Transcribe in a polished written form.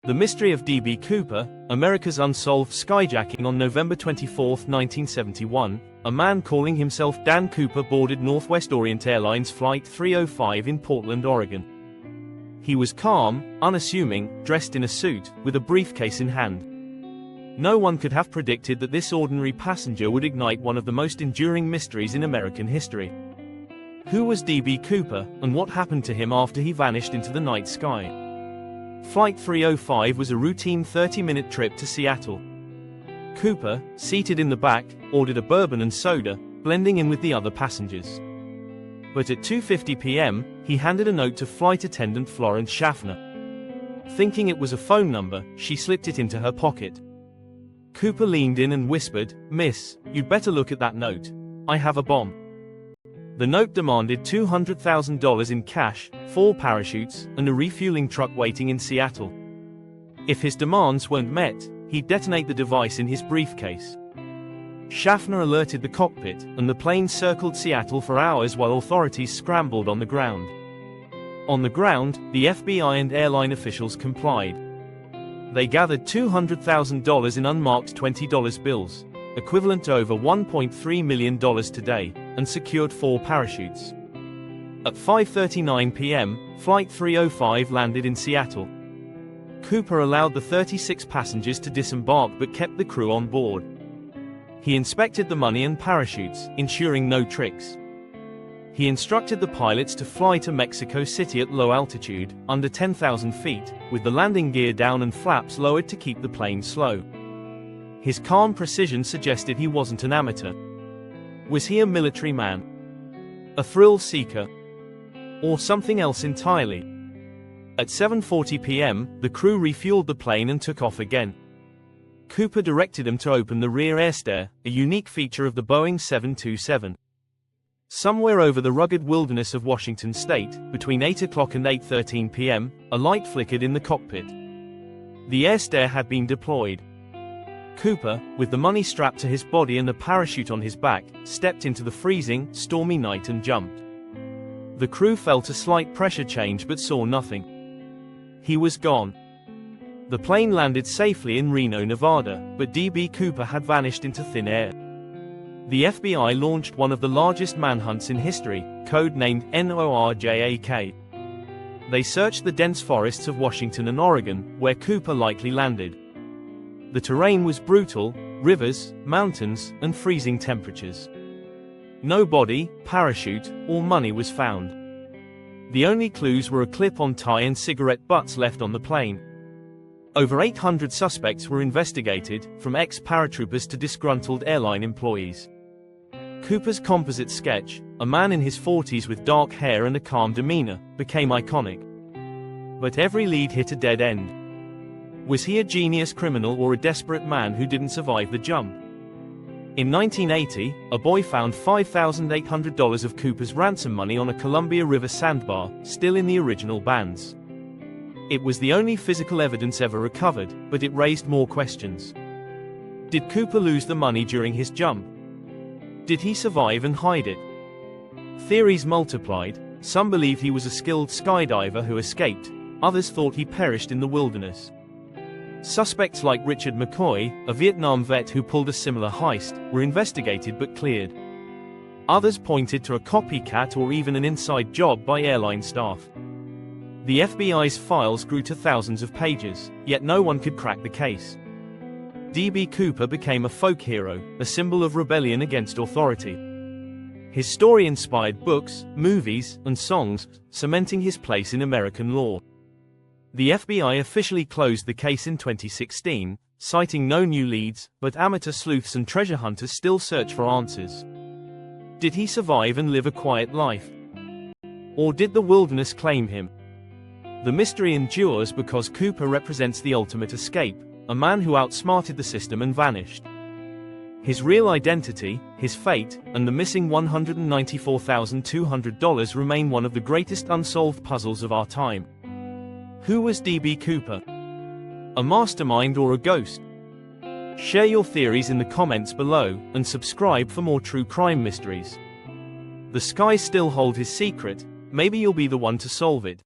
The Mystery of D.B. Cooper, America's Unsolved. Skyjacking. On November 24, 1971, a man calling himself Dan Cooper boarded Northwest Orient Airlines Flight 305 in Portland, Oregon. He was calm, unassuming, dressed in a suit, with a briefcase in hand. No one could have predicted that this ordinary passenger would ignite one of the most enduring mysteries in American history. Who was D.B. Cooper, and what happened to him after he vanished into the night sky? Flight 305 was a routine 30-minute trip to Seattle. Cooper, seated in the back, ordered a bourbon and soda, blending in with the other passengers. But at 2:50 p.m., he handed a note to flight attendant Florence Schaffner. Thinking it was a phone number, she slipped it into her pocket. Cooper leaned in and whispered, "Miss, you'd better look at that note. I have a bomb." The note demanded $200,000 in cash, 4 parachutes, and a refueling truck waiting in Seattle. If his demands weren't met, he'd detonate the device in his briefcase. Schaffner alerted the cockpit, and the plane circled Seattle for hours while authorities scrambled on the ground. On the ground, the FBI and airline officials complied. They gathered $200,000 in unmarked $20 bills, equivalent to over $1.3 million today, and secured 4 parachutes. At 5:39 p.m., Flight 305 landed in Seattle. Cooper allowed the 36 passengers to disembark but kept the crew on board. He inspected the money and parachutes, ensuring no tricks. He instructed the pilots to fly to Mexico City at low altitude, under 10,000 feet, with the landing gear down and flaps lowered to keep the plane slow. His calm precision suggested he wasn't an amateur. Was he a military man? A thrill seeker? Or something else entirely? At 7:40 p.m., the crew refueled the plane and took off again. Cooper directed them to open the rear air stair, a unique feature of the Boeing 727. Somewhere over the rugged wilderness of Washington state, between 8 o'clock and 8:13 p.m., a light flickered in the cockpit. The air stair had been deployed. Cooper, with the money strapped to his body and the parachute on his back, stepped into the freezing, stormy night and jumped. The crew felt a slight pressure change but saw nothing. He was gone. The plane landed safely in Reno, Nevada, but D.B. Cooper had vanished into thin air. The FBI launched one of the largest manhunts in history, code-named NORJAK. They searched the dense forests of Washington and Oregon, where Cooper likely landed. The terrain was brutal: rivers, mountains, and freezing temperatures. No body, parachute, or money was found. The only clues were a clip-on tie and cigarette butts left on the plane. Over 800 suspects were investigated, from ex-paratroopers to disgruntled airline employees. Cooper's composite sketch, a man in his 40s with dark hair and a calm demeanor, became iconic. But every lead hit a dead end. Was he a genius criminal or a desperate man who didn't survive the jump? In 1980, a boy found $5,800 of Cooper's ransom money on a Columbia River sandbar, still in the original bands. It was the only physical evidence ever recovered, but it raised more questions. Did Cooper lose the money during his jump? Did he survive and hide it? Theories multiplied. Some believed he was a skilled skydiver who escaped. Others thought he perished in the wilderness. Suspects like Richard McCoy, a Vietnam vet who pulled a similar heist, were investigated but cleared. Others pointed to a copycat or even an inside job by airline staff. The FBI's files grew to thousands of pages, yet no one could crack the case. D.B. Cooper became a folk hero, a symbol of rebellion against authority. His story inspired books, movies, and songs, cementing his place in American law. The FBI officially closed the case in 2016, citing no new leads, but amateur sleuths and treasure hunters still search for answers. Did he survive and live a quiet life? Or did the wilderness claim him? The mystery endures because Cooper represents the ultimate escape, a man who outsmarted the system and vanished. His real identity, his fate, and the missing $194,200 remain one of the greatest unsolved puzzles of our time. Who was D.B. Cooper? A mastermind or a ghost? Share your theories in the comments below, and subscribe for more true crime mysteries. The skies still hold his secret. Maybe you'll be the one to solve it.